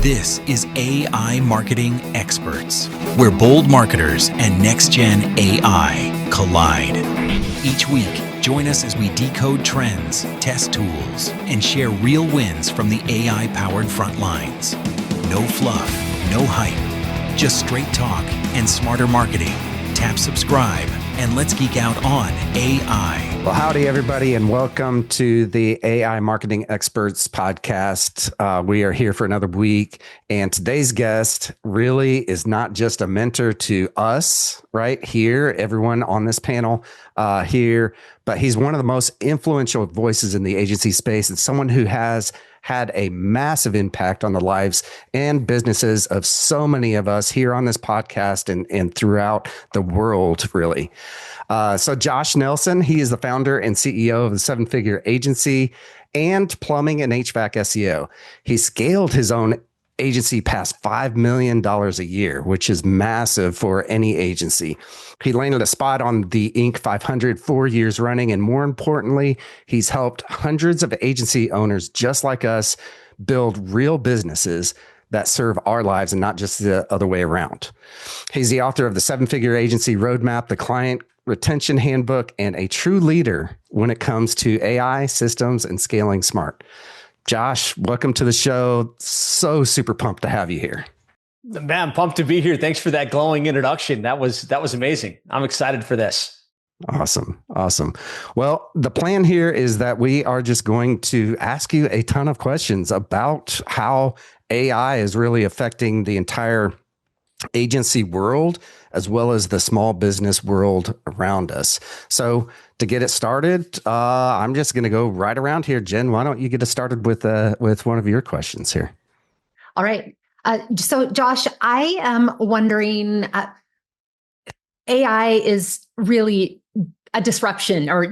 This is AI Marketing Experts, where bold marketers and next-gen AI collide. Each week, join us as we decode trends, test tools, and share real wins from the AI-powered front lines. No fluff, no hype, just straight talk and smarter marketing. Tap subscribe, and let's geek out on AI. Well, howdy, everybody, and welcome to the AI Marketing Experts podcast. We are here for another week, and today's guest really is not just a mentor to us right here, everyone on this panel here, but he's one of the most influential voices in the agency space and someone who has had a massive impact on the lives and businesses of so many of us here on this podcast and throughout the world, really. So Josh Nelson, he is the founder and CEO of the seven-figure agency and Plumbing and HVAC SEO. He scaled his own agency past $5 million a year, which is massive for any agency. He landed a spot on the Inc. 500 4 years running. And more importantly, he's helped hundreds of agency owners just like us build real businesses that serve our lives and not just the other way around. He's the author of the Seven-Figure Agency Roadmap, the Client Retention Handbook, and a true leader when it comes to AI systems and scaling smart. Josh, welcome to the show. So super pumped to have you here. Man, I'm pumped to be here. Thanks for that glowing introduction. That was amazing. I'm excited for this. Awesome. Well, the plan here is that we are just going to ask you a ton of questions about how AI is really affecting the entire agency world, as well as the small business world around us. So to get it started, I'm just going to go right around here. Jen, why don't you get us started with one of your questions here? All right. So Josh, I am wondering, AI is really a disruption or,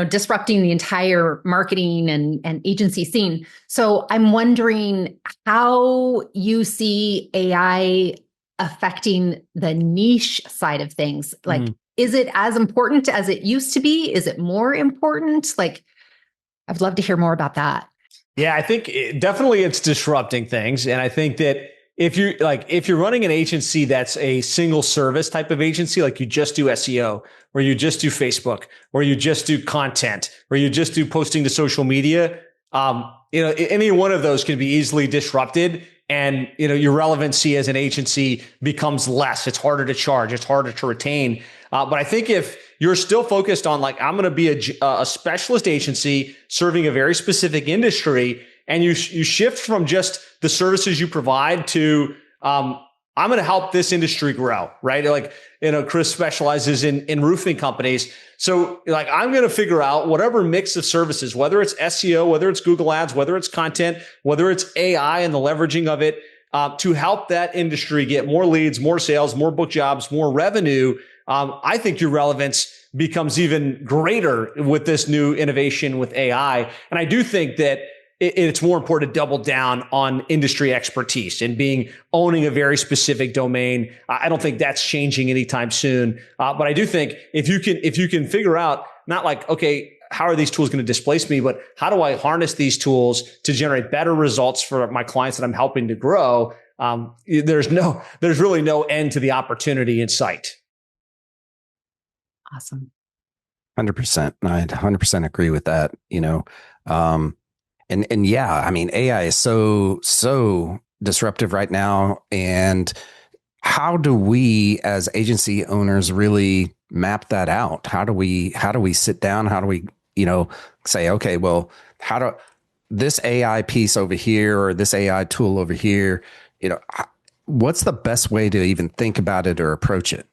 disrupting the entire marketing and agency scene. So I'm wondering how you see AI affecting the niche side of things. Like, is it as important as it used to be? Is it more important? Like, I'd love to hear more about that. Yeah, I think definitely it's disrupting things. And I think that if you're running an agency that's a single service type of agency, like you just do SEO, or you just do Facebook, or you just do content, or you just do posting to social media, any one of those can be easily disrupted. And, your relevancy as an agency becomes less. It's harder to charge. It's harder to retain. But I think if you're still focused on I'm going to be a specialist agency serving a very specific industry, and you shift from just the services you provide to, I'm going to help this industry grow, right? Chris specializes in roofing companies. So I'm going to figure out whatever mix of services, whether it's SEO, whether it's Google Ads, whether it's content, whether it's AI and the leveraging of it, to help that industry get more leads, more sales, more book jobs, more revenue. I think your relevance becomes even greater with this new innovation with AI. And I do think that it's more important to double down on industry expertise and owning a very specific domain. I don't think that's changing anytime soon. But I do think if you can figure out not okay, how are these tools going to displace me, but how do I harness these tools to generate better results for my clients that I'm helping to grow? There's really no end to the opportunity in sight. Awesome. 100%. I 100% agree with that. And yeah, I mean, AI is so disruptive right now. And how do we as agency owners really map that out? How do we sit down? How do we, say, okay, well, this AI piece over here or this AI tool over here, what's the best way to even think about it or approach it?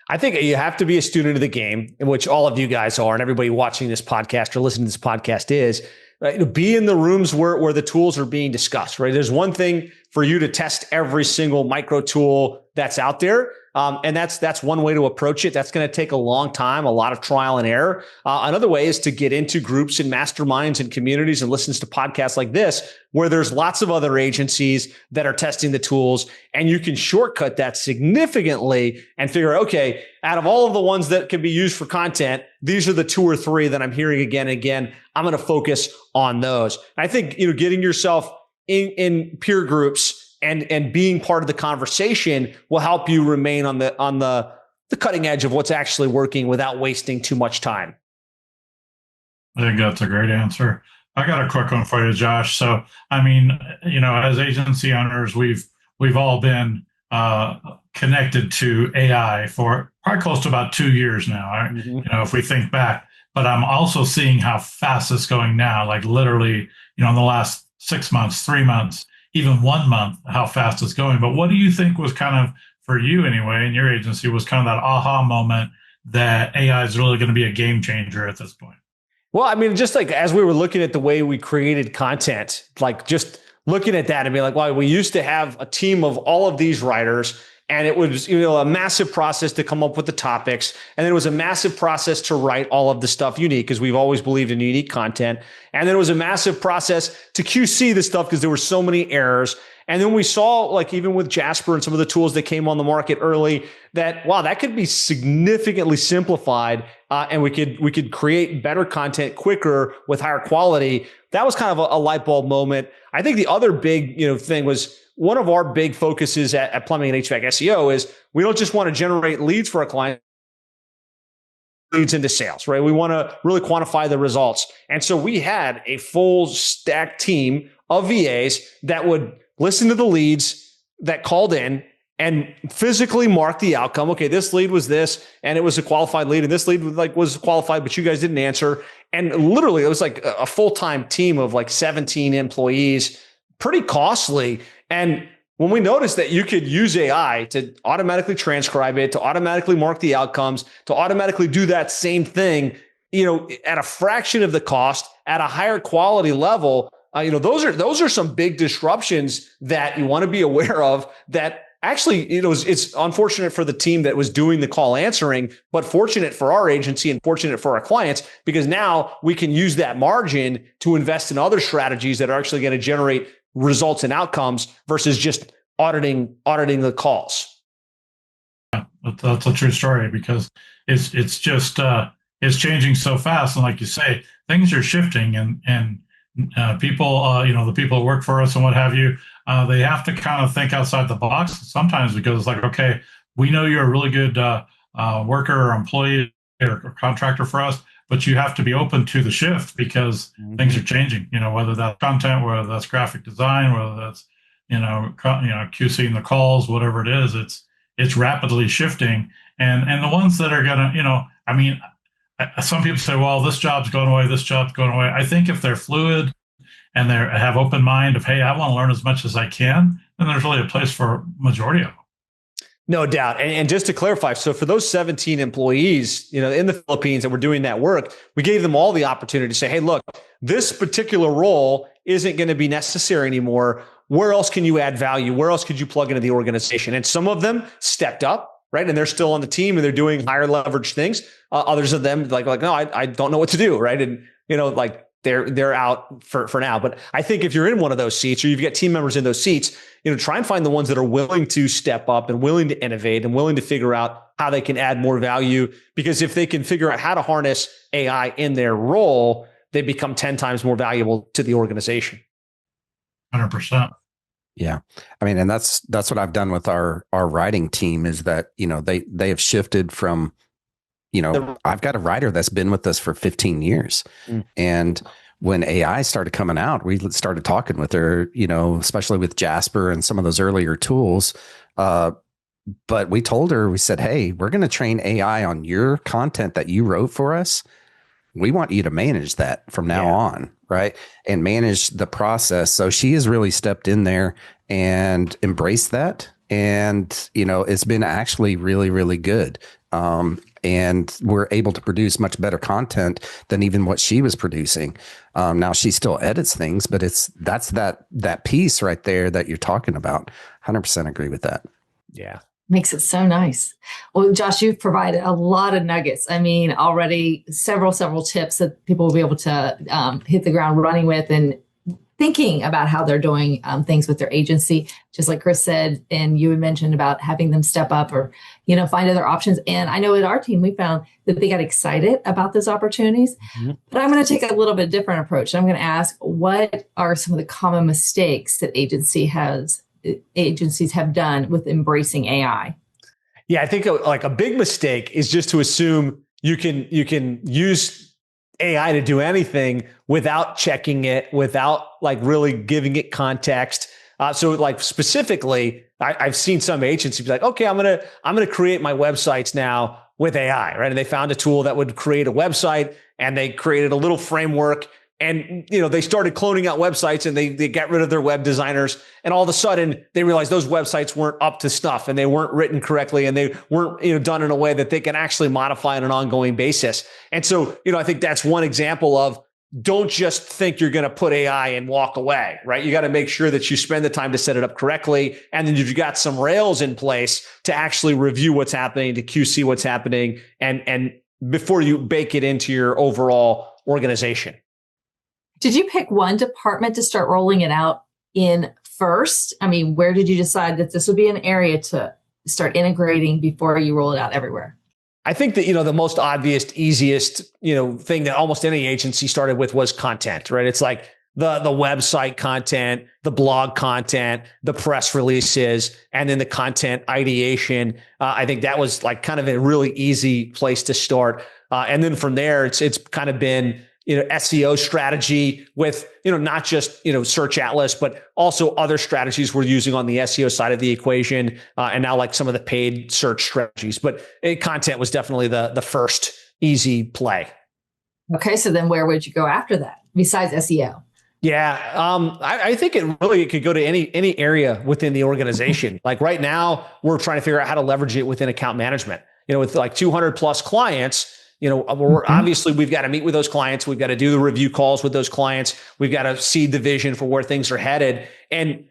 I think you have to be a student of the game, in which all of you guys are, and everybody watching this podcast or listening to this podcast is. Right? Be in the rooms where the tools are being discussed, right? There's one thing for you to test every single micro tool that's out there. And that's one way to approach it. That's going to take a long time, a lot of trial and error. Another way is to get into groups and masterminds and communities and listens to podcasts like this, where there's lots of other agencies that are testing the tools, and you can shortcut that significantly and figure, okay, out of all of the ones that can be used for content, these are the 2 or 3 that I'm hearing again and again. I'm going to focus on those. I think, getting yourself in peer groups and being part of the conversation will help you remain on the cutting edge of what's actually working without wasting too much time. I think that's a great answer. I got a quick one for you, Josh. So, I mean, as agency owners, we've all been connected to AI for probably close to about 2 years now. If we think back, but I'm also seeing how fast it's going now. Like literally, in the last 6 months, 3 months, even 1 month, how fast it's going. But what do you think was kind of, for you anyway, in your agency, was kind of that aha moment that AI is really going to be a game changer at this point? Well, I mean, just like as we were looking at the way we created content, like just looking at that and being like, wow, we used to have a team of all of these writers, and it was, a massive process to come up with the topics. And then it was a massive process to write all of the stuff unique, because we've always believed in unique content. And then it was a massive process to QC the stuff because there were so many errors. And then we saw, like, even with Jasper and some of the tools that came on the market early, that, wow, that could be significantly simplified, and we could create better content quicker with higher quality. That was kind of a light bulb moment. I think the other big, thing was, one of our big focuses at Plumbing and HVAC SEO is we don't just want to generate leads for our clients, leads into sales, right? We want to really quantify the results. And so we had a full stack team of VAs that would listen to the leads that called in and physically mark the outcome. Okay, this lead was this, and it was a qualified lead, and this lead was qualified, but you guys didn't answer. And literally, it was like a full-time team of like 17 employees, pretty costly. And when we noticed that you could use AI to automatically transcribe it, to automatically mark the outcomes, to automatically do that same thing, at a fraction of the cost, at a higher quality level, those are some big disruptions that you want to be aware of. That actually, it's unfortunate for the team that was doing the call answering, but fortunate for our agency and fortunate for our clients, because now we can use that margin to invest in other strategies that are actually going to generate results and outcomes versus just auditing the calls. Yeah, that's a true story, because it's just it's changing so fast, and like you say, things are shifting, and people, the people who work for us and what have you, they have to kind of think outside the box sometimes, because it's like, okay, we know you're a really good worker or employee or contractor for us, but you have to be open to the shift, because things are changing, whether that's content, whether that's graphic design, whether that's, QCing the calls, whatever it is, it's rapidly shifting. And the ones that are going to, some people say, well, this job's going away, this job's going away. I think if they're fluid and they have open mind of, hey, I want to learn as much as I can, then there's really a place for majority of them. No doubt. And just to clarify, so for those 17 employees, in the Philippines that were doing that work, we gave them all the opportunity to say, hey, look, this particular role isn't going to be necessary anymore. Where else can you add value? Where else could you plug into the organization? And some of them stepped up, right? And they're still on the team and they're doing higher leverage things. Others of them like, no, I don't know what to do, right? And, they're out for now. But I think if you're in one of those seats, or you've got team members in those seats, try and find the ones that are willing to step up and willing to innovate and willing to figure out how they can add more value. Because if they can figure out how to harness AI in their role, they become 10 times more valuable to the organization. 100%. Yeah. I mean, and that's what I've done with our writing team, is that, they have shifted from, I've got a writer that's been with us for 15 years. And when AI started coming out, we started talking with her, especially with Jasper and some of those earlier tools. But we told her, we said, hey, we're going to train AI on your content that you wrote for us. We want you to manage that from now on, right? And manage the process. So she has really stepped in there and embraced that. And, it's been actually really, really good. And we're able to produce much better content than even what she was producing. Now she still edits things, but that's that piece right there that you're talking about. 100% agree with that. Yeah. Makes it so nice. Well, Josh, you've provided a lot of nuggets. I mean, already several tips that people will be able to hit the ground running with, and thinking about how they're doing things with their agency, just like Chris said, and you had mentioned about having them step up or, find other options. And I know at our team, we found that they got excited about those opportunities, but I'm going to take a little bit different approach. I'm going to ask, what are some of the common mistakes that agency has agencies have done with embracing AI? Yeah, I think like a big mistake is just to assume you can use AI to do anything without checking it, without like really giving it context. So like specifically, I've seen some agencies be like, okay, I'm gonna create my websites now with AI, right? And they found a tool that would create a website, and they created a little framework. And they started cloning out websites, and they got rid of their web designers. And all of a sudden, they realized those websites weren't up to snuff, and they weren't written correctly, and they weren't done in a way that they can actually modify on an ongoing basis. And so, I think that's one example of don't just think you're going to put AI and walk away, right? You got to make sure that you spend the time to set it up correctly, and then you've got some rails in place to actually review what's happening, to QC what's happening, and before you bake it into your overall organization. Did you pick one department to start rolling it out in first? I mean, where did you decide that this would be an area to start integrating before you roll it out everywhere? I think that, the most obvious, easiest, thing that almost any agency started with was content, right? It's like the website content, the blog content, the press releases, and then the content ideation. I think that was like kind of a really easy place to start. And then from there, it's kind of been, SEO strategy with, not just, search atlas, but also other strategies we're using on the SEO side of the equation. And now like some of the paid search strategies, but content was definitely the first easy play. Okay. So then where would you go after that besides SEO? Yeah. I think it could go to any area within the organization. Like right now we're trying to figure out how to leverage it within account management, with like 200 plus clients. Obviously we've got to meet with those clients. We've got to do the review calls with those clients. We've got to seed the vision for where things are headed. And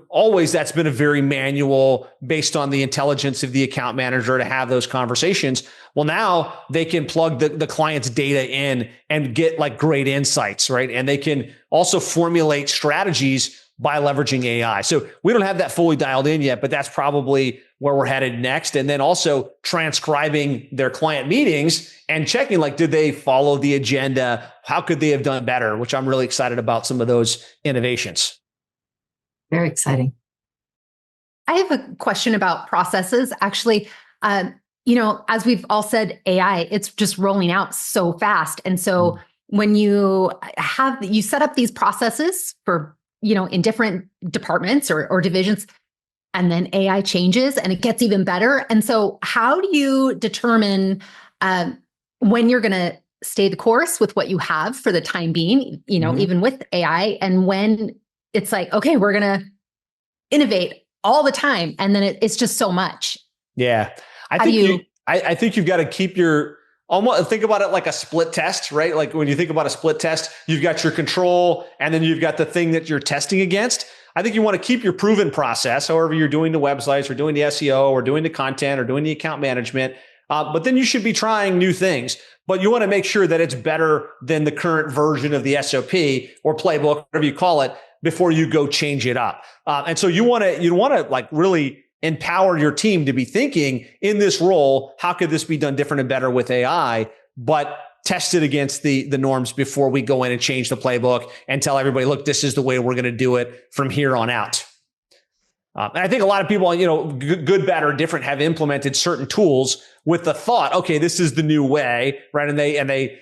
always that's been a very manual, based on the intelligence of the account manager to have those conversations. Well, now they can plug the client's data in and get like great insights, right? And they can also formulate strategies by leveraging AI. So we don't have that fully dialed in yet, but that's probably where we're headed next. And then also transcribing their client meetings and checking, like, did they follow the agenda? How could they have done better? Which I'm really excited about some of those innovations. Very exciting. I have a question about processes. Actually, as we've all said, AI, it's just rolling out so fast. And so when you set up these processes for, in different departments or divisions, and then AI changes and it gets even better. And so how do you determine when you're going to stay the course with what you have for the time being, even with AI, and when it's like, okay, we're going to innovate all the time. And then it's just so much. Yeah. I think you've got to keep almost think about it like a split test, right? Like when you think about a split test, you've got your control and then you've got the thing that you're testing against. I think you want to keep your proven process, however you're doing the websites or doing the SEO or doing the content or doing the account management. But then you should be trying new things, but you want to make sure that it's better than the current version of the SOP or playbook, whatever you call it, before you go change it up. And so you want to like really empower your team to be thinking in this role, how could this be done different and better with AI, but test it against the norms before we go in and change the playbook and tell everybody, look, this is the way we're going to do it from here on out. And I think a lot of people, good, bad, or different, have implemented certain tools with the thought, okay, this is the new way, right? And they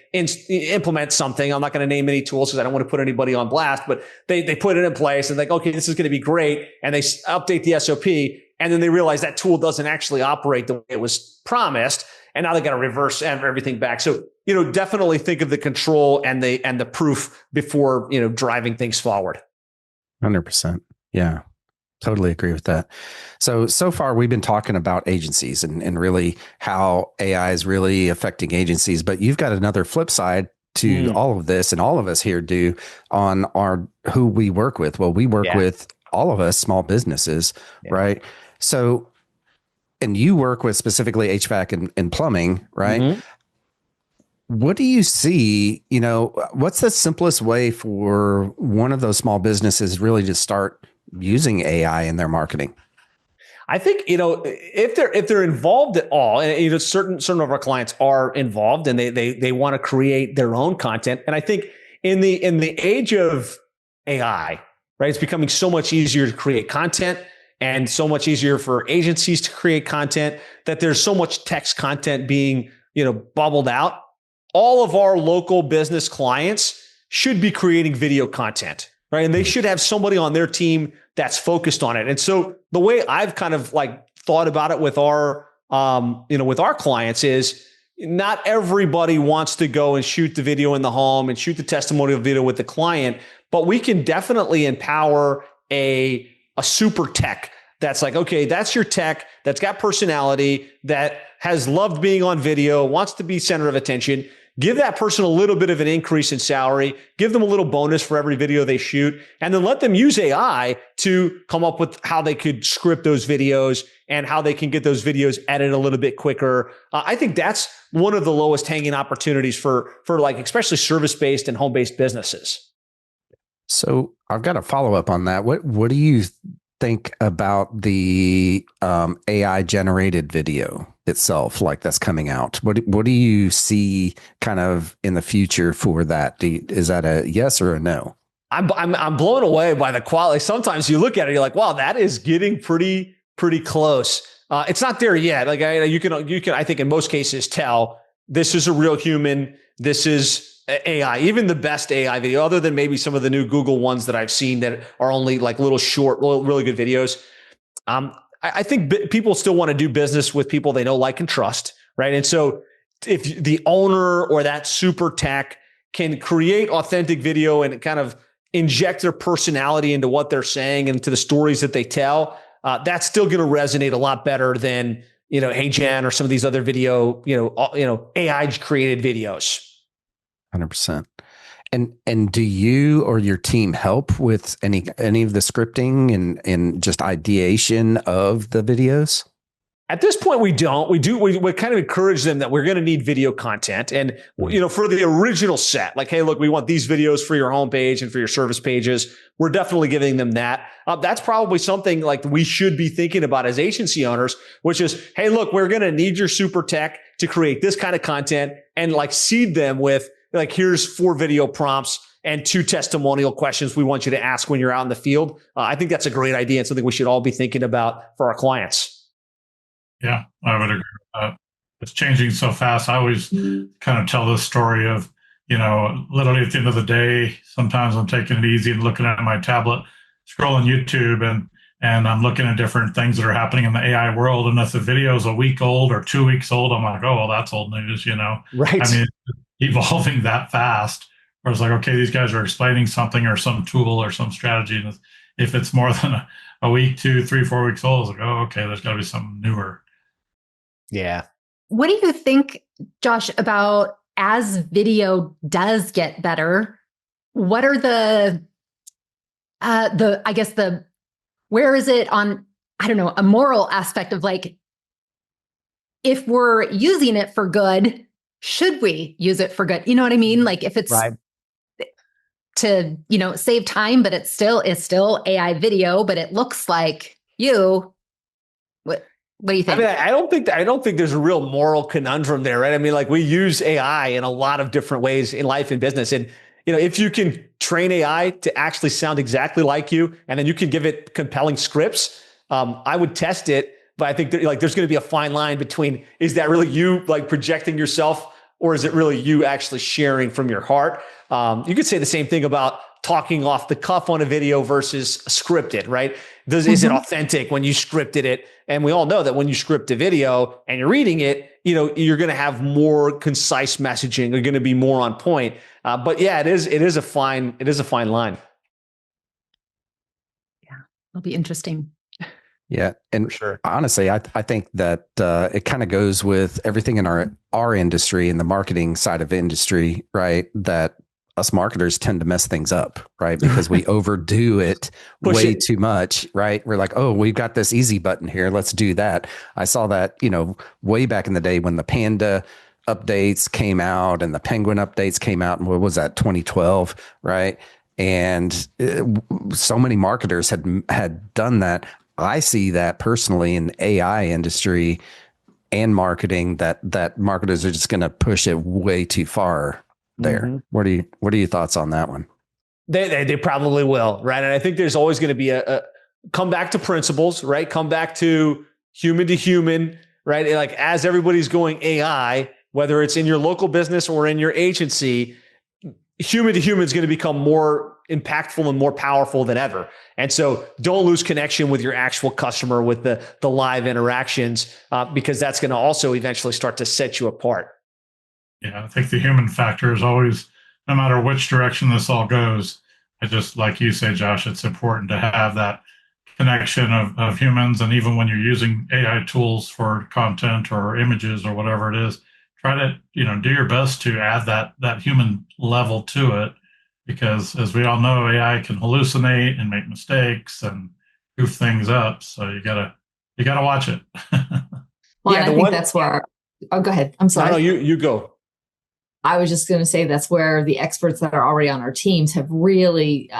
implement something. I'm not going to name any tools because I don't want to put anybody on blast, but they put it in place and like, okay, this is going to be great. And they update the SOP. And then they realize that tool doesn't actually operate the way it was promised. And now they got to reverse everything back. So, definitely think of the control and the proof before, driving things forward. 100%. Yeah. Totally agree with that. So far we've been talking about agencies and really how AI is really affecting agencies, but you've got another flip side to all of this, and all of us here do on who we work with. Well, we work with all of us small businesses, right? So, and you work with specifically HVAC and plumbing, right? Mm-hmm. What do you see, what's the simplest way for one of those small businesses really to start using AI in their marketing? I think, if they're involved at all, and certain of our clients are involved and they want to create their own content. And I think in the age of AI, right, it's becoming so much easier to create content. and so much easier for agencies to create content, that there's so much text content being, bubbled out. All of our local business clients should be creating video content, right? And they should have somebody on their team that's focused on it. And so the way I've kind of like thought about it with our, with our clients is not everybody wants to go and shoot the video in the home and shoot the testimonial video with the client, but we can definitely empower a super tech that's like, okay, that's your tech that's got personality, that has loved being on video, wants to be center of attention. Give that person a little bit of an increase in salary, give them a little bonus for every video they shoot, and then let them use AI to come up with how they could script those videos and how they can get those videos edited a little bit quicker. I think that's one of the lowest hanging opportunities for like, especially service-based and home-based businesses. So I've got a follow-up on that. What do you think about the AI generated video itself, like that's coming out? What do you see kind of in the future for that? Is that a yes or a no? I'm blown away by the quality. Sometimes you look at it, you're like, wow, that is getting pretty close. It's not there yet. Like you can, I think in most cases tell this is a real human. This is AI. Even the best AI video, other than maybe some of the new Google ones that I've seen that are only like little short, really good videos. I think people still want to do business with people they know, like, and trust, right? And so if the owner or that super tech can create authentic video and kind of inject their personality into what they're saying and to the stories that they tell, that's still going to resonate a lot better than, Hey Jen or some of these other video, AI created videos. 100%. And do you or your team help with any of the scripting and just ideation of the videos? At this point, we don't. We kind of encourage them that we're going to need video content. And, for the original set, like, hey, look, we want these videos for your homepage and for your service pages. We're definitely giving them that. That's probably something like we should be thinking about as agency owners, which is, hey, look, we're going to need your super tech to create this kind of content and like seed them with, like, here's 4 video prompts and 2 testimonial questions we want you to ask when you're out in the field. I think that's a great idea and something we should all be thinking about for our clients. Yeah, I would agree with that. It's changing so fast. I always kind of tell this story of, literally at the end of the day, sometimes I'm taking it easy and looking at my tablet, scrolling YouTube, and I'm looking at different things that are happening in the AI world. And if the video is a week old or 2 weeks old, I'm like, oh, well, that's old news, Right. I mean, evolving that fast, where it's like, okay, these guys are explaining something or some tool or some strategy. And if it's more than a week, 2, 3, 4 weeks old, it's like, oh, okay, there's got to be something newer. Yeah. What do you think, Josh, about as video does get better, what are where is it on, I don't know, a moral aspect of like, if we're using it for good, should we use it for good? You know what I mean? Like if it's right to, save time, but it's still AI video, but it looks like you. What do you think? I mean, I don't think there's a real moral conundrum there, right? I mean, like we use AI in a lot of different ways in life and business. And, if you can train AI to actually sound exactly like you, and then you can give it compelling scripts, I would test it. But I think there's going to be a fine line between, is that really you like projecting yourself, or is it really you actually sharing from your heart? You could say the same thing about talking off the cuff on a video versus scripted, right? Is it authentic when you scripted it? And we all know that when you script a video and you're reading it, you're going to have more concise messaging. You're going to be more on point. But yeah, it is a fine line. Yeah, it'll be interesting. Yeah. And sure, honestly, I think that it kind of goes with everything in our industry and the marketing side of industry, right? That us marketers tend to mess things up, right? Because we overdo it way too much, right? We're like, oh, we've got this easy button here. Let's do that. I saw that, way back in the day when the Panda updates came out and the Penguin updates came out. And what was that, 2012, right? And so many marketers had done that. I see that personally in the AI industry and marketing that marketers are just going to push it way too far there. Mm-hmm. What are your thoughts on that one? They probably will, right? And I think there's always going to be a come back to principles, right? Come back to human, right? Like as everybody's going AI, whether it's in your local business or in your agency, human to human is going to become more impactful and more powerful than ever. And so don't lose connection with your actual customer with the live interactions, because that's going to also eventually start to set you apart. Yeah, I think the human factor is always, no matter which direction this all goes, I just, like you say, Josh, it's important to have that connection of humans. And even when you're using AI tools for content or images or whatever it is, try to, do your best to add that human level to it, because as we all know, AI can hallucinate and make mistakes and goof things up. So you gotta watch it. Well, yeah, I think that's where. Oh, go ahead. I'm sorry. No, you go. I was just going to say that's where the experts that are already on our teams have really,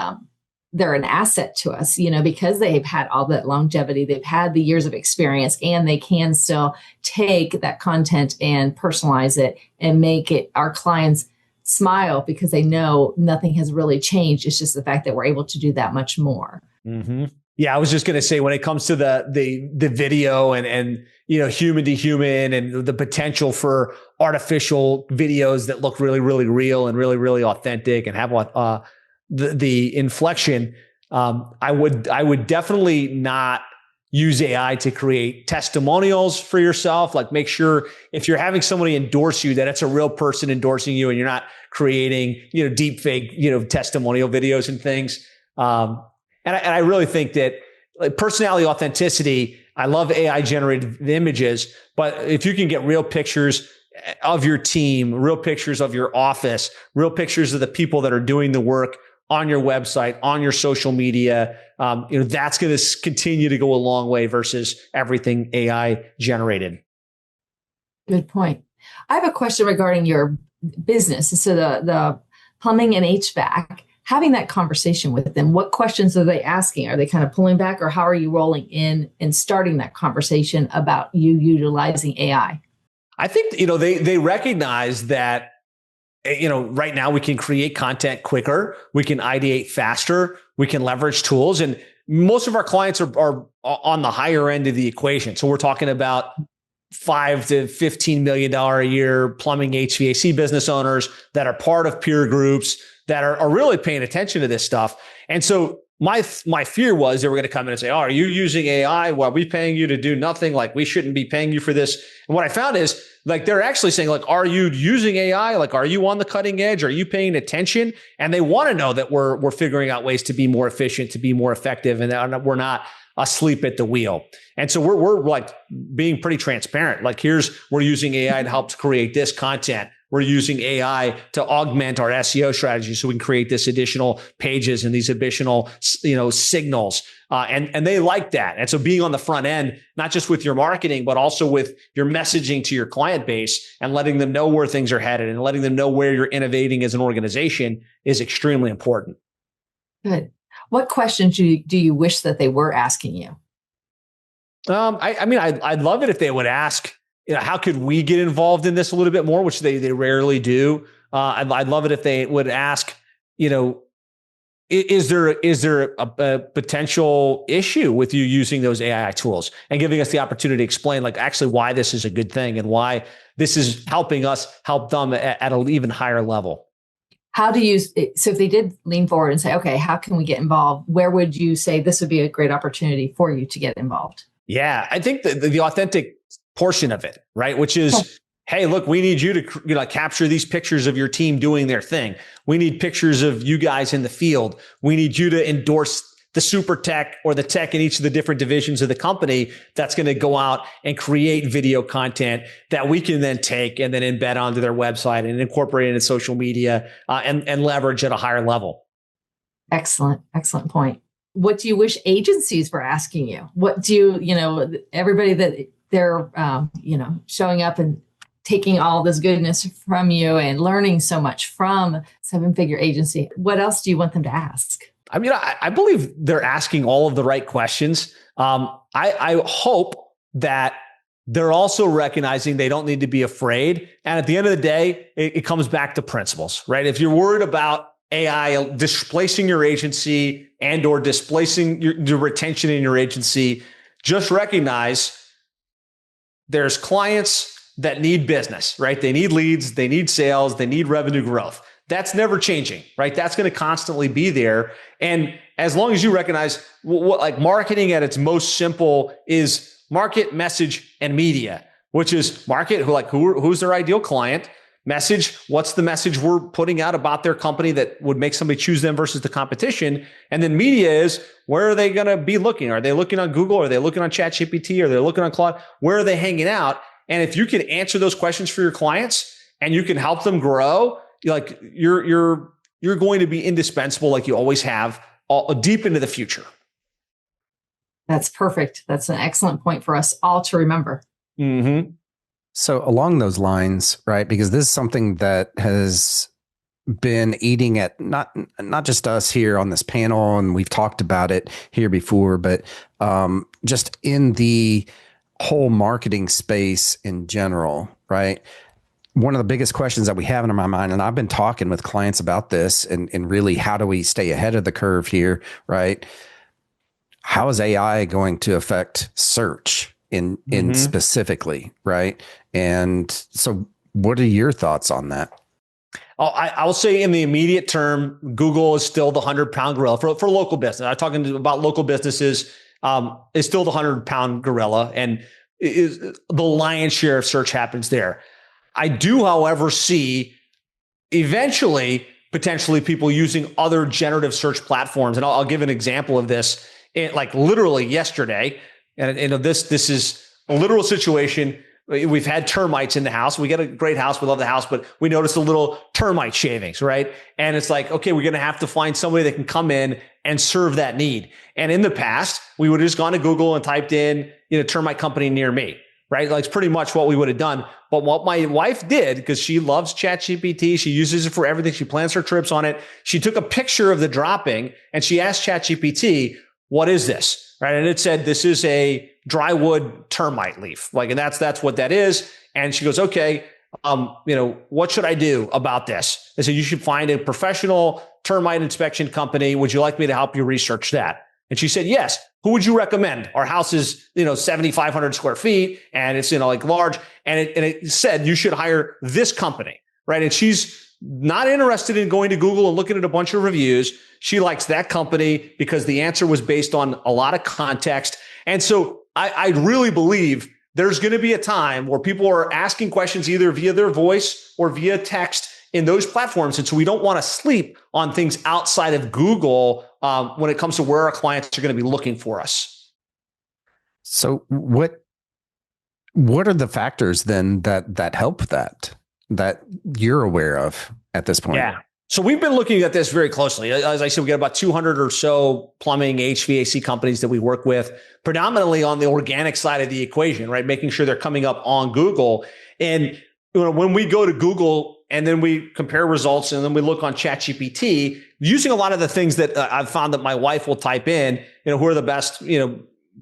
they're an asset to us, because they've had all that longevity, they've had the years of experience, and they can still take that content and personalize it and make it our clients smile because they know nothing has really changed. It's just the fact that we're able to do that much more. Mm-hmm. Yeah, I was just going to say, when it comes to the video and human to human and the potential for artificial videos that look really, really real and really, really authentic and have the inflection, I would definitely not use AI to create testimonials for yourself. Like, make sure if you're having somebody endorse you, that it's a real person endorsing you and you're not creating, deep fake, testimonial videos and things. And I really think that, like, personality authenticity, I love AI generated images, but if you can get real pictures of your team, real pictures of your office, real pictures of the people that are doing the work on your website, on your social media, that's going to continue to go a long way versus everything AI generated. Good point. I have a question regarding your business. So the plumbing and HVAC, having that conversation with them, what questions are they asking? Are they kind of pulling back, or how are you rolling in and starting that conversation about you utilizing AI? I think, they recognize that, right now we can create content quicker, we can ideate faster, we can leverage tools. And most of our clients are on the higher end of the equation. So we're talking about $5 to $15 million a year plumbing HVAC business owners that are part of peer groups that are really paying attention to this stuff. And so my fear was they were going to come in and say, "Oh, are you using AI? Well, are we paying you to do nothing? Like, we shouldn't be paying you for this." And what I found is, like, they're actually saying, like, "Are you using AI? Like, are you on the cutting edge? Are you paying attention?" And they want to know that we're figuring out ways to be more efficient, to be more effective, and that we're not asleep at the wheel. And so we're like being pretty transparent. Like, we're using AI to help create this content. We're using AI to augment our SEO strategy so we can create this additional pages and these additional, signals. And they like that. And so being on the front end, not just with your marketing, but also with your messaging to your client base and letting them know where things are headed and letting them know where you're innovating as an organization is extremely important. Good. What questions do you wish that they were asking you? I'd love it if they would ask, how could we get involved in this a little bit more, which they rarely do. I'd love it if they would ask, is there a potential issue with you using those AI tools, and giving us the opportunity to explain, like, actually why this is a good thing and why this is helping us help them at an even higher level. So if they did lean forward and say, okay, how can we get involved? Where would you say this would be a great opportunity for you to get involved? Yeah, I think the authentic portion of it, right? Which is, hey, look, we need you to capture these pictures of your team doing their thing. We need pictures of you guys in the field. We need you to endorse the super tech or the tech in each of the different divisions of the company that's going to go out and create video content that we can then take and then embed onto their website and incorporate into social media and leverage at a higher level. Excellent point. What do you wish agencies were asking you? What do everybody that they're, showing up and taking all this goodness from you and learning so much from seven-figure agency. What else do you want them to ask? I believe they're asking all of the right questions. I hope that they're also recognizing they don't need to be afraid. And at the end of the day, it comes back to principles, right? If you're worried about AI displacing your agency and or displacing your retention in your agency, just recognize there's clients that need business, right? They need leads, they need sales, they need revenue growth. That's never changing, right? That's going to constantly be there. And as long as you recognize what like marketing at its most simple is market, message, and media, which is market, who's their ideal client, message, what's the message we're putting out about their company that would make somebody choose them versus the competition, and then media is where are they going to be looking? Are they looking on Google? Are they looking on ChatGPT? Are they looking on Claude? Where are they hanging out? And if you can answer those questions for your clients and you can help them grow, like you're going to be indispensable, like you always have, deep into the future. That's perfect. That's an excellent point for us all to remember. Mm-hmm. So along those lines, right? Because this is something that has been eating at not just us here on this panel, and we've talked about it here before, but just in the whole marketing space in general, right? One of the biggest questions that we have in my mind, and I've been talking with clients about this, and really how do we stay ahead of the curve here, right? How is AI going to affect search in specifically, right? And so what are your thoughts on that? I'll say in the immediate term, Google is still the 100-pound gorilla for local business. I'm talking about local businesses, is still the 100-pound gorilla, and the lion's share of search happens there. I do, however, see eventually potentially people using other generative search platforms. And I'll give an example of this. Like literally yesterday, and this is a literal situation. We've had termites in the house. We got a great house. We love the house, but we noticed a little termite shavings, right? And it's like, okay, we're going to have to find somebody that can come in and serve that need. And in the past, we would have just gone to Google and typed in, termite company near me, right? Like it's pretty much what we would have done. But what my wife did, because she loves ChatGPT, she uses it for everything. She plans her trips on it. She took a picture of the dropping and she asked ChatGPT, what is this? Right. And it said, this is a drywood termite leaf. And that's what that is. And she goes, okay, what should I do about this? I said, you should find a professional termite inspection company. Would you like me to help you research that? And she said, yes. Who would you recommend? Our house is, 7,500 square feet and it's, large. And it said, you should hire this company. Right. And she's not interested in going to Google and looking at a bunch of reviews. She likes that company because the answer was based on a lot of context. And so I really believe there's going to be a time where people are asking questions either via their voice or via text in those platforms. And so we don't want to sleep on things outside of Google when it comes to where our clients are going to be looking for us. So what are the factors then that help that you're aware of at this point? Yeah. So we've been looking at this very closely. As I said, we got about 200 or so plumbing HVAC companies that we work with, predominantly on the organic side of the equation, right? Making sure they're coming up on Google. And when we go to Google and then we compare results and then we look on ChatGPT, using a lot of the things that I've found that my wife will type in, who are the best,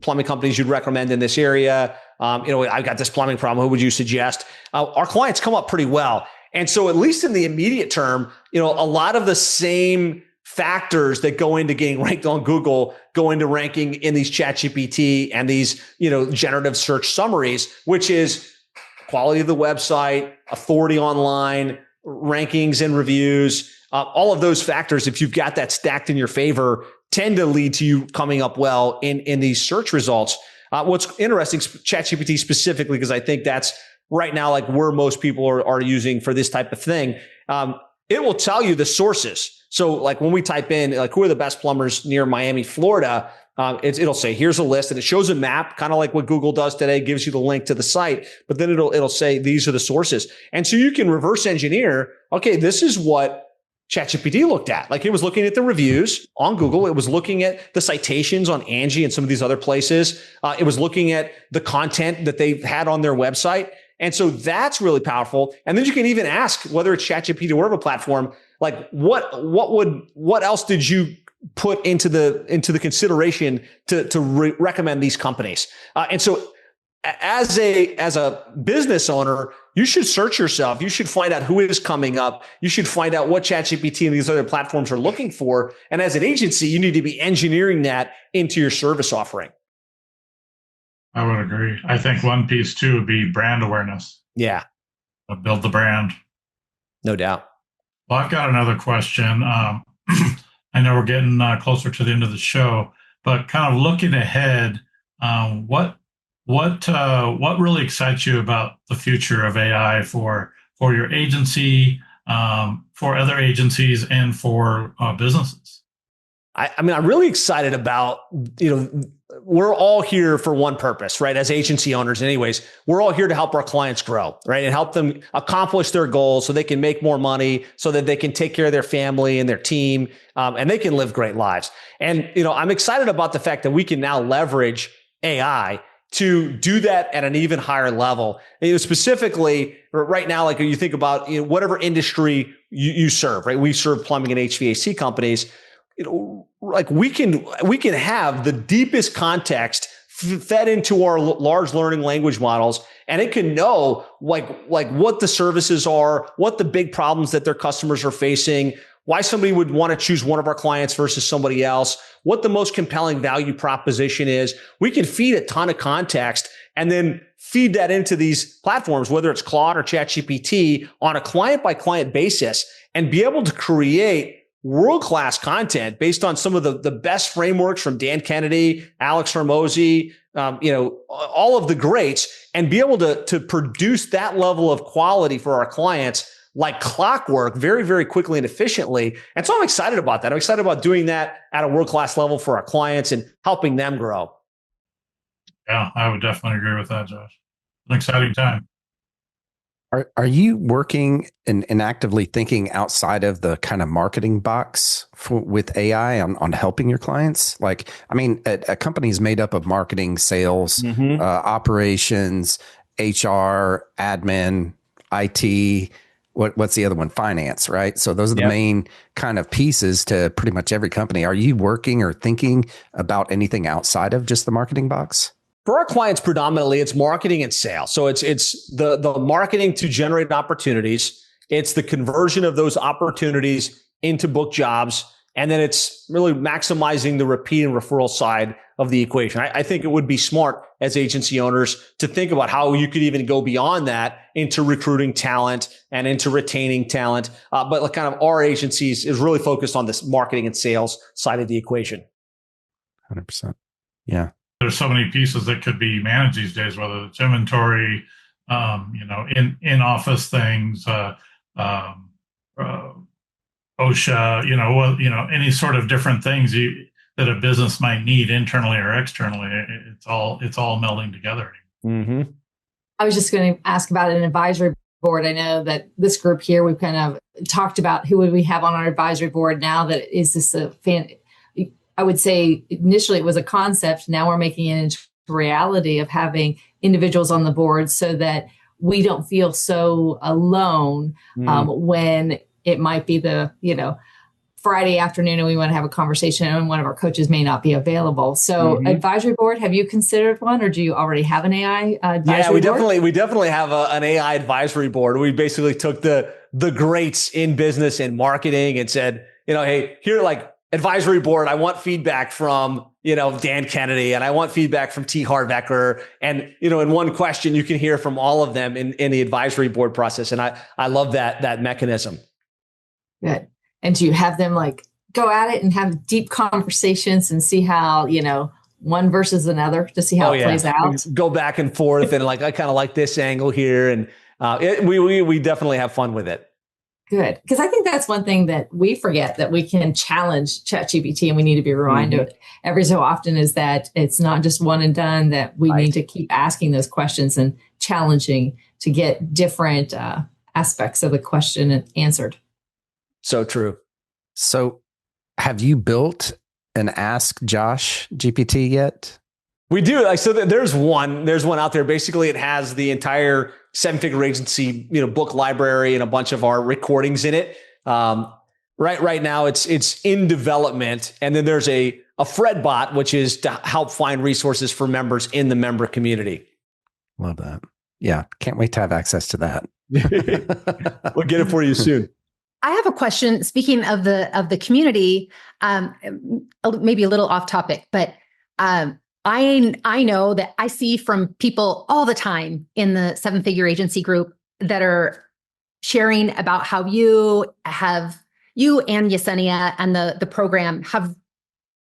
plumbing companies you'd recommend in this area? I've got this plumbing problem. Who would you suggest? Our clients come up pretty well. And so at least in the immediate term, a lot of the same factors that go into getting ranked on Google go into ranking in these ChatGPT and these, generative search summaries, which is quality of the website, authority online, rankings and reviews, all of those factors. If you've got that stacked in your favor, tend to lead to you coming up well in these search results. What's interesting, ChatGPT specifically, because I think that's right now, like where most people are using for this type of thing, it will tell you the sources. So like when we type in, like, who are the best plumbers near Miami, Florida? It'll say, here's a list, and it shows a map, kind of like what Google does today, gives you the link to the site, but then it'll say, these are the sources. And so you can reverse engineer, okay, this is what ChatGPT looked at. Like it was looking at the reviews on Google. It was looking at the citations on Angie and some of these other places. It was looking at the content that they've had on their website. And so that's really powerful. And then you can even ask, whether it's ChatGPT or whatever platform, like what else did you put into the consideration to recommend these companies? And so as a business owner, you should search yourself. You should find out who is coming up. You should find out what ChatGPT and these other platforms are looking for. And as an agency, you need to be engineering that into your service offering. I would agree. I think one piece too would be brand awareness. Yeah. Build the brand. No doubt. Well, I've got another question. I know we're getting closer to the end of the show, but kind of looking ahead, what really excites you about the future of AI for your agency, for other agencies, and for businesses? I mean, I'm really excited about, we're all here for one purpose, right? As agency owners, anyways, we're all here to help our clients grow, right? And help them accomplish their goals so they can make more money, so that they can take care of their family and their team, and they can live great lives. And, I'm excited about the fact that we can now leverage AI to do that at an even higher level. Specifically right now, like you think about, whatever industry you serve, right? We serve plumbing and HVAC companies. Like we can have the deepest context fed into our large learning language models, and it can know like what the services are, what the big problems that their customers are facing, why somebody would want to choose one of our clients versus somebody else, what the most compelling value proposition is. We can feed a ton of context and then feed that into these platforms, whether it's Claude or ChatGPT, on a client by client basis, and be able to create world-class content based on some of the best frameworks from Dan Kennedy, Alex Hormozy, all of the greats, and be able to produce that level of quality for our clients like clockwork very, very quickly and efficiently. And so I'm excited about that. I'm excited about doing that at a world-class level for our clients and helping them grow. Yeah, I would definitely agree with that, Josh. An exciting time. Are you working and actively thinking outside of the kind of marketing box with AI on helping your clients? Like, I mean, a company is made up of marketing, sales, operations, HR, admin, IT. What's the other one? Finance, right? So those are the main kind of pieces to pretty much every company. Are you working or thinking about anything outside of just the marketing box? For our clients, predominantly, it's marketing and sales. So it's the marketing to generate opportunities. It's the conversion of those opportunities into book jobs. And then it's really maximizing the repeat and referral side of the equation. I think it would be smart as agency owners to think about how you could even go beyond that into recruiting talent and into retaining talent. But kind of our agencies is really focused on this marketing and sales side of the equation. 100%. Yeah. There's so many pieces that could be managed these days, whether it's inventory, in office things, OSHA, any sort of different things that a business might need internally or externally. It's all melding together. Mm-hmm. I was just going to ask about an advisory board. I know that this group here, we've kind of talked about who would we have on our advisory board now. That is this I would say initially it was a concept. Now we're making it into reality of having individuals on the board so that we don't feel so alone when it might be the, Friday afternoon and we want to have a conversation and one of our coaches may not be available. So advisory board, have you considered one or do you already have an AI advisory board? We definitely have an AI advisory board. We basically took the greats in business and marketing and said, hey, here, advisory board, I want feedback from, Dan Kennedy, and I want feedback from T. Harvecker. And, in one question, you can hear from all of them in the advisory board process. And I love that mechanism. Good. And do you have them go at it and have deep conversations and see how, one versus another to see how it plays out? Go back and forth. And I kind of like this angle here. And we definitely have fun with it. Good. Because I think that's one thing that we forget, that we can challenge ChatGPT and we need to be reminded every so often, is that it's not just one and done, that we need to keep asking those questions and challenging to get different aspects of the question answered. So true. So have you built an Ask Josh GPT yet? We do. So there's one out there. Basically, it has the entire seven-figure agency, book library and a bunch of our recordings in it. Right now, it's in development, and then there's a Fred bot, which is to help find resources for members in the member community. Love that. Yeah. Can't wait to have access to that. We'll get it for you soon. I have a question. Speaking of the community, maybe a little off topic, but I know that I see from people all the time in the 7-figure agency group that are sharing about how you and Yesenia and the program have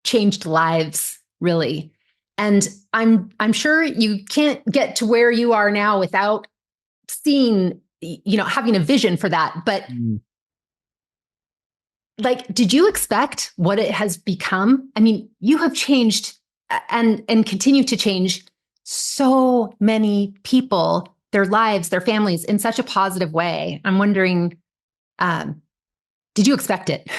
changed lives, really. And I'm sure you can't get to where you are now without seeing, having a vision for that. But like, did you expect what it has become? I mean, you have changed and continue to change so many people, their lives, their families in such a positive way. I'm wondering, did you expect it?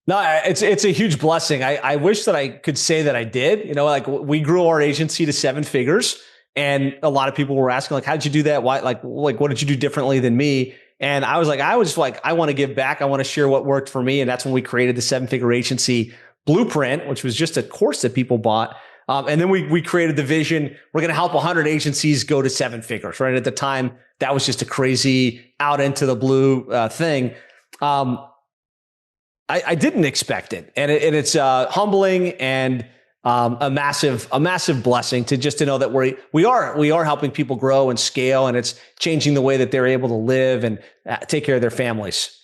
No, it's a huge blessing. I wish that I could say that I did. Like we grew our agency to 7 figures, and a lot of people were asking, like, how did you do that? Why, like what did you do differently than me? And I was like, I want to give back. I want to share what worked for me. And that's when we created the 7-figure agency blueprint, which was just a course that people bought. And then we created the vision. We're going to help 100 agencies go to 7 figures, right? At the time, that was just a crazy out into the blue we I didn't expect it. And it's humbling and a massive blessing to know that we are helping people grow and scale, and it's changing the way that they're able to live and take care of their families.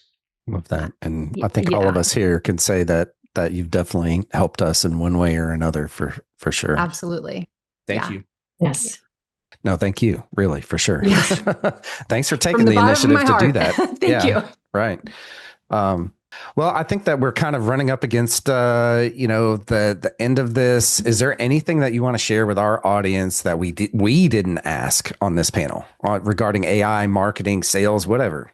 Love that. And I think all of us here can say that you've definitely helped us in one way or another for sure. Absolutely. Thank you. Yes. No, thank you. Really, for sure. Yes. Thanks for taking the initiative to do that. Thank you. Right. Well, I think that we're kind of running up against, the end of this. Is there anything that you want to share with our audience that we didn't ask on this panel regarding AI, marketing, sales, whatever?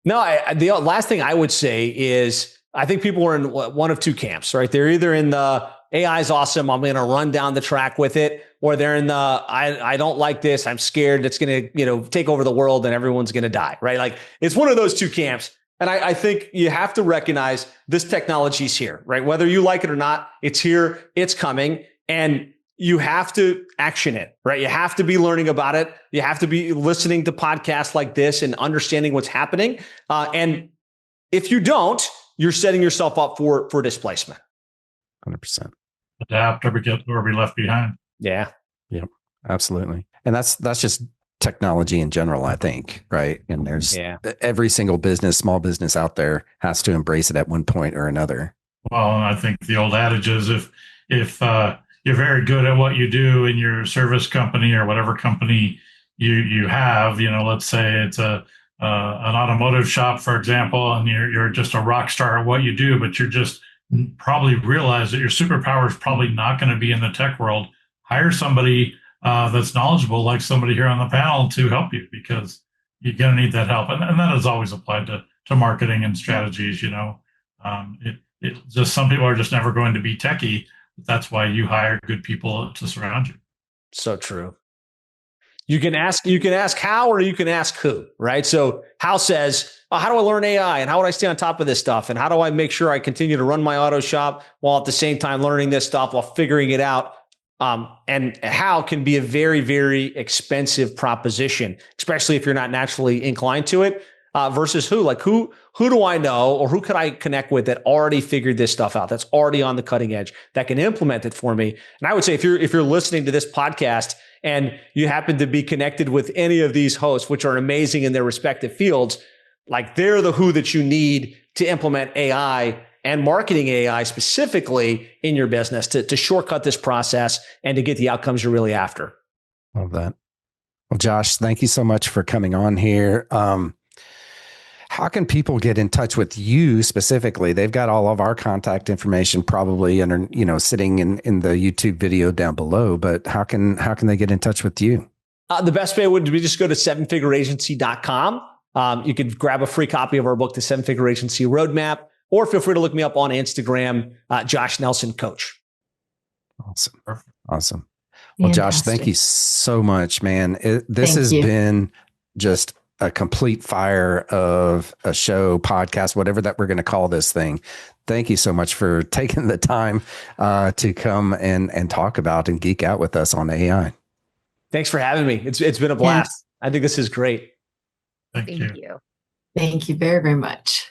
No, the last thing I would say is I think people are in one of two camps, right? They're either in the AI is awesome, I'm going to run down the track with it, or they're in the I don't like this, I'm scared it's going to take over the world and everyone's going to die, right? Like it's one of those two camps. And I think you have to recognize this technology is here, right? Whether you like it or not, it's here, it's coming, and you have to action it, right? You have to be learning about it. You have to be listening to podcasts like this and understanding what's happening. And if you don't, you're setting yourself up for displacement. 100%. Adapt or be left behind. Yeah. Yep. Absolutely. And that's just technology in general, I think, right? And there's every single small business out there has to embrace it at one point or another. Well, and I think the old adage is if you're very good at what you do in your service company or whatever company you have, let's say it's an automotive shop, for example, and you're just a rock star at what you do, but you're just probably realize that your superpower is probably not going to be in the tech world. Hire somebody that's knowledgeable, like somebody here on the panel, to help you, because you're going to need that help. And that is always applied to marketing and strategies. It just, some people are just never going to be techie. That's why you hire good people to surround you. So true. You can ask how, or you can ask who, right? So how says, how do I learn AI, and how would I stay on top of this stuff? And how do I make sure I continue to run my auto shop while at the same time learning this stuff while figuring it out? And how can be a very, very expensive proposition, especially if you're not naturally inclined to it, versus who. Like who do I know, or who could I connect with that already figured this stuff out, that's already on the cutting edge, that can implement it for me? And I would say if you're listening to this podcast and you happen to be connected with any of these hosts, which are amazing in their respective fields, like they're the who that you need to implement AI and marketing AI specifically in your business to shortcut this process and to get the outcomes you're really after. Love that. Well, Josh, thank you so much for coming on here. How can people get in touch with you specifically? They've got all of our contact information probably under, sitting in the YouTube video down below, but how can they get in touch with you? The best way would be just go to 7figureagency.com. You could grab a free copy of our book, The 7-Figure Agency Roadmap, or feel free to look me up on Instagram, Josh Nelson Coach. Awesome. Well, Josh, thank you so much, man. This has been just a complete fire of a show, podcast, whatever that we're going to call this thing. Thank you so much for taking the time to come and talk about and geek out with us on AI. Thanks for having me. It's been a blast. I think this is great. Thank you. Thank you very, very much.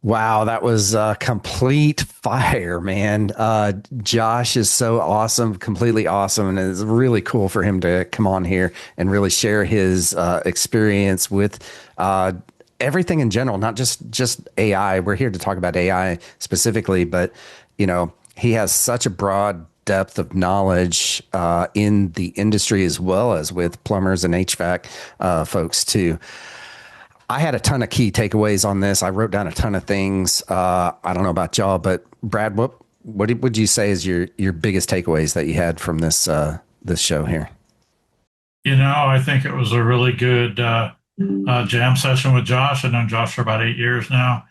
Wow, that was complete fire, man. Josh is so awesome, completely awesome. And it's really cool for him to come on here and really share his experience with everything in general, not just AI. We're here to talk about AI specifically, but, you know, he has such a broad depth of knowledge in the industry, as well as with plumbers and HVAC folks too. I had a ton of key takeaways on this. I wrote down a ton of things. I don't know about y'all, but Brad, what would you say is your biggest takeaways that you had from this this show here? You know, I think it was a really good jam session with Josh. I've known Josh for about 8 years now,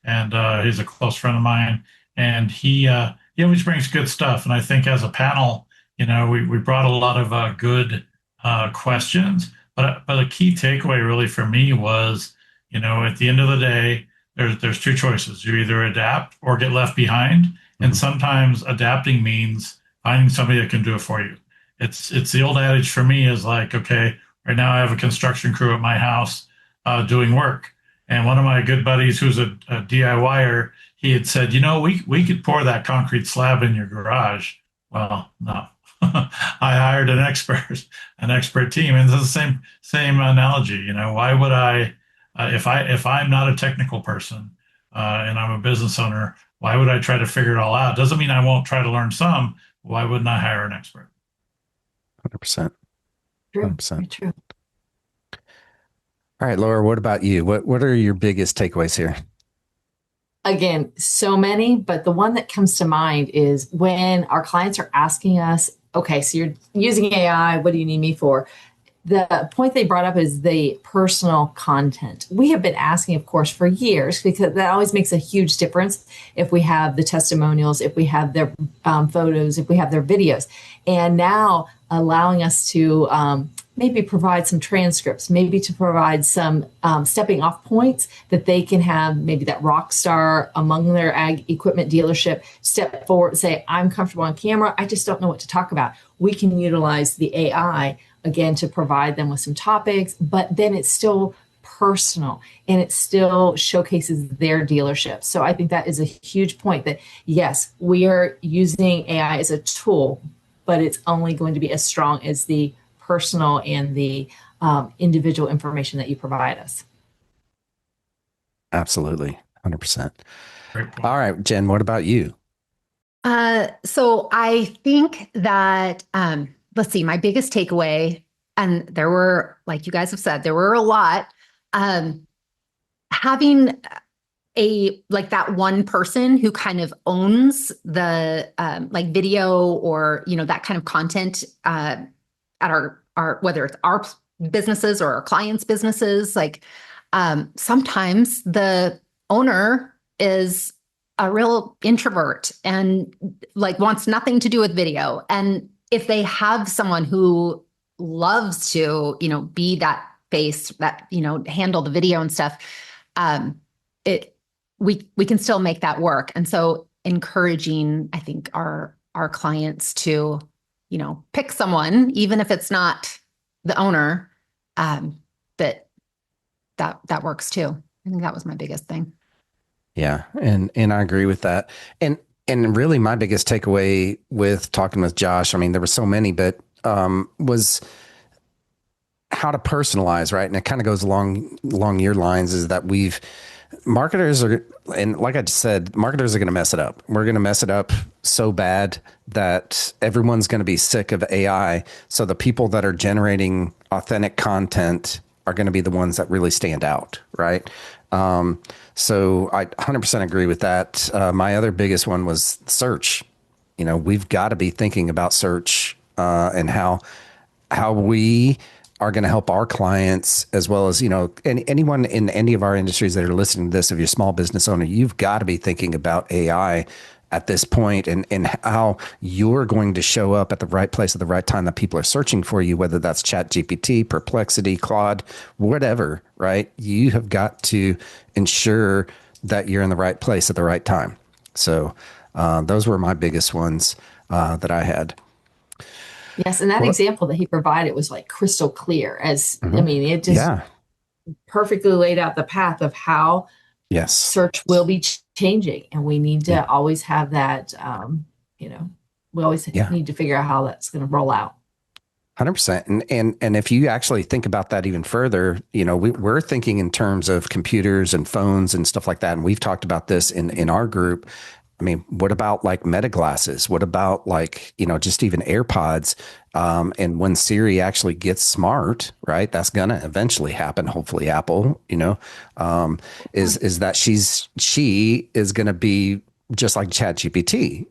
and he's a close friend of mine. And he always brings good stuff. And I think as a panel, you know, we brought a lot of good questions. But a key takeaway really for me was, you know, at the end of the day, there's two choices. You either adapt or get left behind. Mm-hmm. And sometimes adapting means finding somebody that can do it for you. It's the old adage for me is like, okay, right now I have a construction crew at my house doing work. And one of my good buddies who's a DIYer, he had said, you know, we could pour that concrete slab in your garage. Well, no. I hired an expert team, and it's the same analogy. You know, why would I, if I'm not a technical person and I'm a business owner, why would I try to figure it all out? Doesn't mean I won't try to learn some. Why wouldn't I hire an expert? 100%. True. 100%. True. All right, Laura, what about you? What are your biggest takeaways here? Again, so many, but the one that comes to mind is when our clients are asking us, okay, so you're using AI, what do you need me for? The point they brought up is the personal content. We have been asking, of course, for years, because that always makes a huge difference if we have the testimonials, if we have their photos, if we have their videos. And now allowing us to maybe provide some transcripts, maybe to provide some stepping off points that they can have, maybe that rock star among their ag equipment dealership step forward, say, I'm comfortable on camera, I just don't know what to talk about. We can utilize the AI again to provide them with some topics, but then it's still personal and it still showcases their dealership. So I think that is a huge point that yes, we are using AI as a tool, but it's only going to be as strong as the personal and the individual information that you provide us. Absolutely. 100%. All right, Jen, what about you? So I think that, let's see, my biggest takeaway, and there were, like you guys have said, there were a lot, having like that one person who kind of owns the, like video or, you know, that kind of content, at our, whether it's our businesses or our clients' businesses, like, sometimes the owner is a real introvert and like wants nothing to do with video. And if they have someone who loves to, you know, be that face that, you know, handle the video and stuff, we can still make that work. And so encouraging, I think, our clients to, you know, pick someone, even if it's not the owner, that works too. I think that was my biggest thing. Yeah. And I agree with that. And really my biggest takeaway with talking with Josh, I mean, there were so many, but, was how to personalize, right? And it kind of goes along your lines is that marketers are, and like I just said, marketers are going to mess it up. We're going to mess it up so bad that everyone's going to be sick of AI. So the people that are generating authentic content are going to be the ones that really stand out, right? So I 100% agree with that. My other biggest one was search. You know, we've got to be thinking about search and how we are going to help our clients, as well as, you know, anyone in any of our industries that are listening to this. If you're a small business owner, you've got to be thinking about AI at this point and how you're going to show up at the right place at the right time that people are searching for you, whether that's ChatGPT, Perplexity, Claude, whatever, right? You have got to ensure that you're in the right place at the right time. So those were my biggest ones that I had. Yes, and that Well, example that he provided was like crystal clear. As I mhm. mean, it just Yeah. perfectly laid out the path of how Yes. search will be changing, and we need to Yeah. always have that. We always Yeah. need to figure out how that's going to roll out. 100%. And if you actually think about that even further, we're thinking in terms of computers and phones and stuff like that. And we've talked about this in our group. I mean, what about like meta glasses? What about like, just even AirPods? And when Siri actually gets smart, right? That's gonna eventually happen. Hopefully, Apple, is that she is gonna be just like ChatGPT,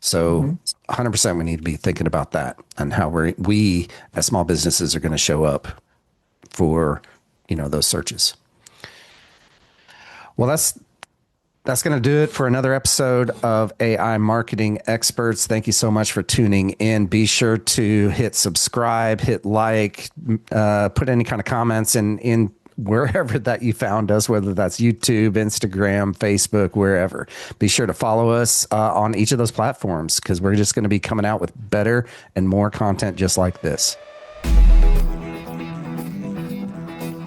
So 100% we need to be thinking about that and how we as small businesses are going to show up for, those searches. Well, that's going to do it for another episode of AI Marketing Experts. Thank you so much for tuning in. Be sure to hit subscribe, hit like, put any kind of comments in wherever that you found us, whether that's YouTube, Instagram, Facebook, wherever. Be sure to follow us on each of those platforms because we're just going to be coming out with better and more content just like this.